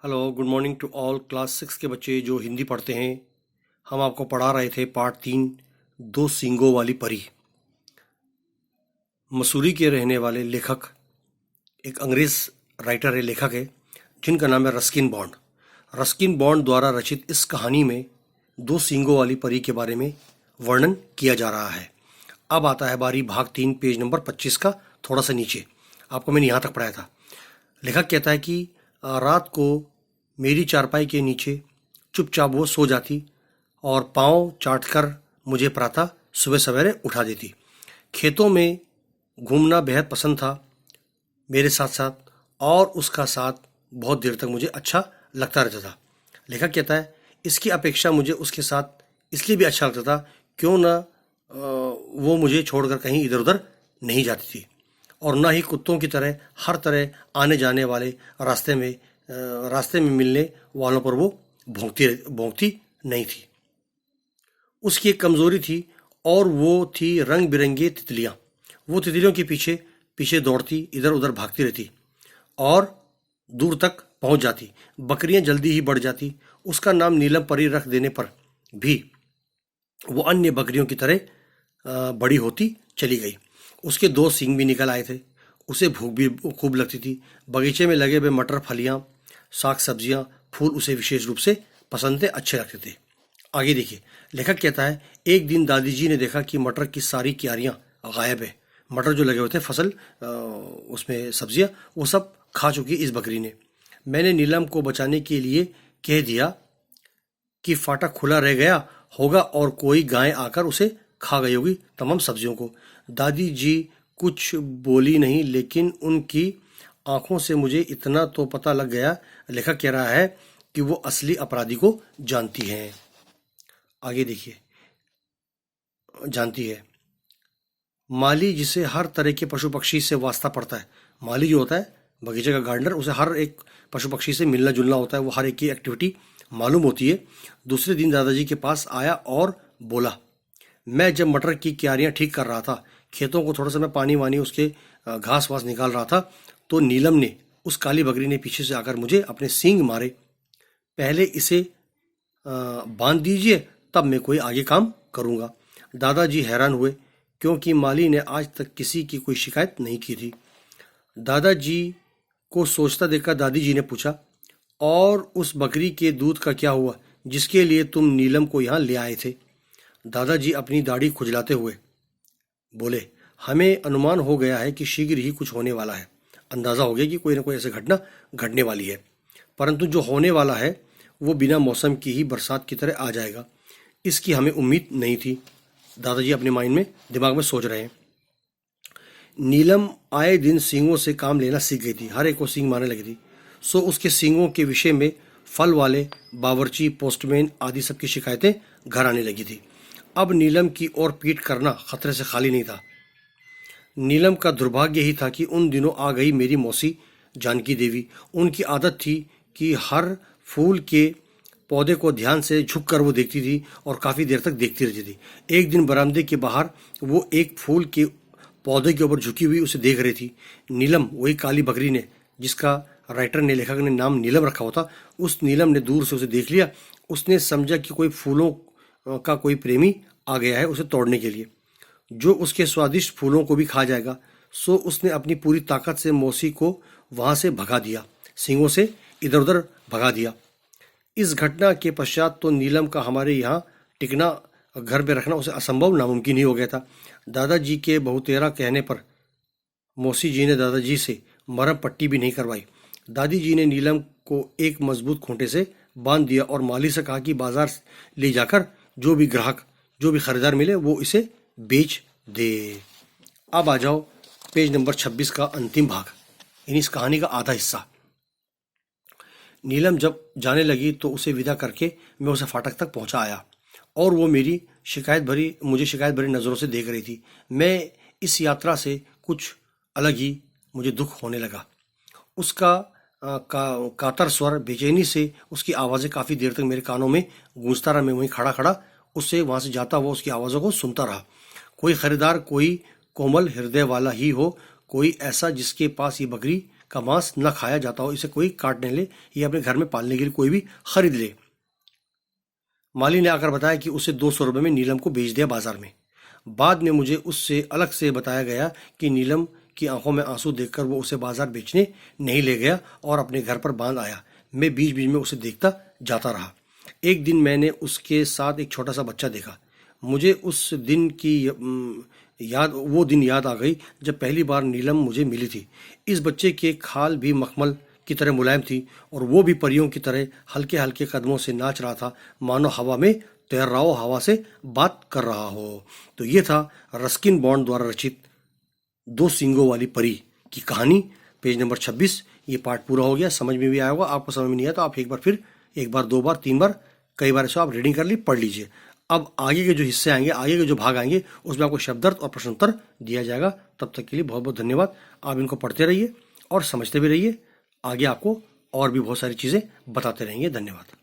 Hello, good morning to all class 6 के बच्चे जो हिंदी पढ़ते हैं। हम आपको पढ़ा रहे थे पार्ट 3, दो सींगों वाली परी। मसूरी के रहने वाले लेखक, एक अंग्रेज राइटर है, लेखक है, जिनका नाम है रस्किन बॉन्ड। रस्किन बॉन्ड द्वारा रचित इस कहानी में दो सींगों वाली परी के बारे में वर्णन किया जा रहा है। अब आता है बारी भाग 3 पेज नंबर 25 का, थोड़ा सा नीचे। आपको मैंने यहाँ तक पढ़ाया था। लेखक कहता है कि रात को मेरी चारपाई के नीचे चुपचाप वो सो जाती और पाँव चाटकर मुझे प्रातः सुबह सवेरे उठा देती। खेतों में घूमना बेहद पसंद था मेरे साथ साथ, और उसका साथ बहुत देर तक मुझे अच्छा लगता रहता था। लेखक कहता है इसकी अपेक्षा मुझे उसके साथ इसलिए भी अच्छा लगता था क्यों ना वो मुझे छोड़कर कहीं इधर उधर नहीं जाती थी, और ना ही कुत्तों की तरह हर तरह आने जाने वाले रास्ते में मिलने वालों पर वो भौंकती नहीं थी। उसकी एक कमजोरी थी और वो थी रंग बिरंगी तितलियां। वो तितलियों के पीछे पीछे दौड़ती, इधर उधर भागती रहती और दूर तक पहुंच जाती। बकरियां जल्दी ही बढ़ जाती। उसका नाम नीलम परी रख देने पर भी वो अन्य बकरियों की तरह बड़ी होती चली गई। उसके दो सींग भी निकल आए थे। उसे भूख भी खूब लगती थी। बगीचे में लगे हुए मटर, फलियां, साग सब्जियां, फूल उसे विशेष रूप से पसंद थे, अच्छे लगते थे। आगे देखिए, लेखक कहता है एक दिन दादी जी ने देखा कि मटर की सारी क्यारियां गायब है। मटर जो लगे हुए थे, फसल, उसमें सब्जियां, वो सब खा चुकी इस बकरी ने। मैंने नीलम को बचाने के लिए कह दिया कि फाटक खुला रह गया होगा और कोई गाय आकर उसे खा गई होगी तमाम सब्जियों को। दादी जी कुछ बोली नहीं, लेकिन उनकी आंखों से मुझे इतना तो पता लग गया, लेखक कह रहा है, कि वो असली अपराधी को जानती हैं। आगे देखिए, जानती है। माली जिसे हर तरह के पशु पक्षी से वास्ता पड़ता है। माली जो होता है बगीचे का गार्डनर, उसे हर एक पशु पक्षी से मिलना जुलना होता है, वो हर एक की एक्टिविटी मालूम होती है। दूसरे दिन दादाजी के पास आया और बोला, मैं जब मटर की क्यारियां ठीक कर रहा था, खेतों को थोड़ा सा मैं पानी वानी, उसके घास वास निकाल रहा था, तो नीलम ने, उस काली बकरी ने पीछे से आकर मुझे अपने सींग मारे। पहले इसे बांध दीजिए, तब मैं कोई आगे काम करूंगा। दादाजी हैरान हुए क्योंकि माली ने आज तक किसी की कोई शिकायत नहीं की थी। दादाजी को सोचता देखकर दादी जी ने पूछा, और उस बकरी के दूध का क्या हुआ जिसके लिए तुम नीलम को यहाँ ले आए थे? दादाजी अपनी दाढ़ी खुजलाते हुए बोले, हमें अनुमान हो गया है कि शीघ्र ही कुछ होने वाला है। अंदाजा हो गया कि कोई ना कोई ऐसी घटना घटने वाली है, परंतु जो होने वाला है वो बिना मौसम की ही बरसात की तरह आ जाएगा। इसकी हमें उम्मीद नहीं थी। दादाजी अपने माइंड में, दिमाग में सोच रहे हैं। नीलम आए दिन सींगों से काम लेना सीख गई थी, हर एक को सींग मारने लगी थी। सो उसके सींगों के विषय में फल वाले, बावर्ची, पोस्टमैन आदि सबकी शिकायतें घर आने लगी थी। अब नीलम की ओर पीठ करना खतरे से खाली नहीं था। नीलम का दुर्भाग्य ही था कि उन दिनों आ गई मेरी मौसी जानकी देवी। उनकी आदत थी कि हर फूल के पौधे को ध्यान से झुक कर वो देखती थी और काफ़ी देर तक देखती रहती थी। एक दिन बरामदे के बाहर वो एक फूल के पौधे के ऊपर झुकी हुई उसे देख रही थी। नीलम, वही काली बकरी ने, जिसका राइटर ने, लेखक ने नाम नीलम रखा होता, उस नीलम ने दूर से उसे देख लिया। उसने समझा कि कोई फूलों का कोई प्रेमी आ गया है उसे तोड़ने के लिए, जो उसके स्वादिष्ट फूलों को भी खा जाएगा। सो उसने अपनी पूरी ताकत से मौसी को वहां से भगा दिया, सींगों से इधर उधर भगा दिया। इस घटना के पश्चात तो नीलम का हमारे यहाँ टिकना, घर पे रखना उसे असंभव, नामुमकिन ही हो गया था। दादाजी के बहुतेरा कहने पर मौसी जी ने दादाजी से मरहम पट्टी भी नहीं करवाई। दादी जी ने नीलम को एक मजबूत खूंटे से बांध दिया और माली से कहा कि बाजार ले जाकर जो भी ग्राहक, जो भी खरीदार मिले वो इसे बेच दे। अब आ जाओ पेज नंबर 26 का अंतिम भाग, यानी इस कहानी का आधा हिस्सा। नीलम जब जाने लगी तो उसे विदा करके मैं उसे फाटक तक पहुंचा आया, और वो मुझे शिकायत भरी नज़रों से देख रही थी। मैं इस यात्रा से कुछ अलग ही मुझे दुख होने लगा। उसका कातर स्वर, बेचैनी से उसकी आवाज़ें काफ़ी देर तक मेरे कानों में गूंजता रहा। मैं वहीं खड़ा खड़ा उससे वहाँ से जाता हुआ उसकी आवाज़ों को सुनता रहा। कोई खरीदार, कोई कोमल हृदय वाला ही हो, कोई ऐसा जिसके पास ये बकरी का मांस न खाया जाता हो, इसे कोई काटने ले या अपने घर में पालने के लिए कोई भी खरीद ले। माली ने आकर बताया कि उसे 200 रुपये में नीलम को बेच दिया बाजार में। बाद में मुझे उससे अलग से बताया गया कि नीलम की आंखों में आंसू देखकर वो उसे बाजार बेचने नहीं ले गया और अपने घर पर बांध आया। मैं बीच बीच में उसे देखता जाता रहा। एक दिन मैंने उसके साथ एक छोटा सा बच्चा देखा। मुझे उस दिन की वो दिन याद आ गई जब पहली बार नीलम मुझे मिली थी। इस बच्चे के खाल भी मखमल की तरह मुलायम थी और वो भी परियों की तरह हल्के हल्के कदमों से नाच रहा था, मानो हवा में तैर रहा हो, हवा से बात कर रहा हो। तो ये था रस्किन बॉन्ड द्वारा रचित दो सींगों वाली परी की कहानी, पेज नंबर 26। ये पार्ट पूरा हो गया। समझ में भी आया होगा। आपको समझ में नहीं आया तो आप एक बार 2 बार 3 बार कई बार ऐसे आप रीडिंग कर ली, पढ़ लीजिए। अब आगे के जो हिस्से आएंगे, आगे के जो भाग आएंगे, उसमें आपको शब्दार्थ और प्रश्नोत्तर दिया जाएगा। तब तक के लिए बहुत बहुत धन्यवाद। आप इनको पढ़ते रहिए और समझते भी रहिए। आगे आपको और भी बहुत सारी चीज़ें बताते रहेंगे। धन्यवाद।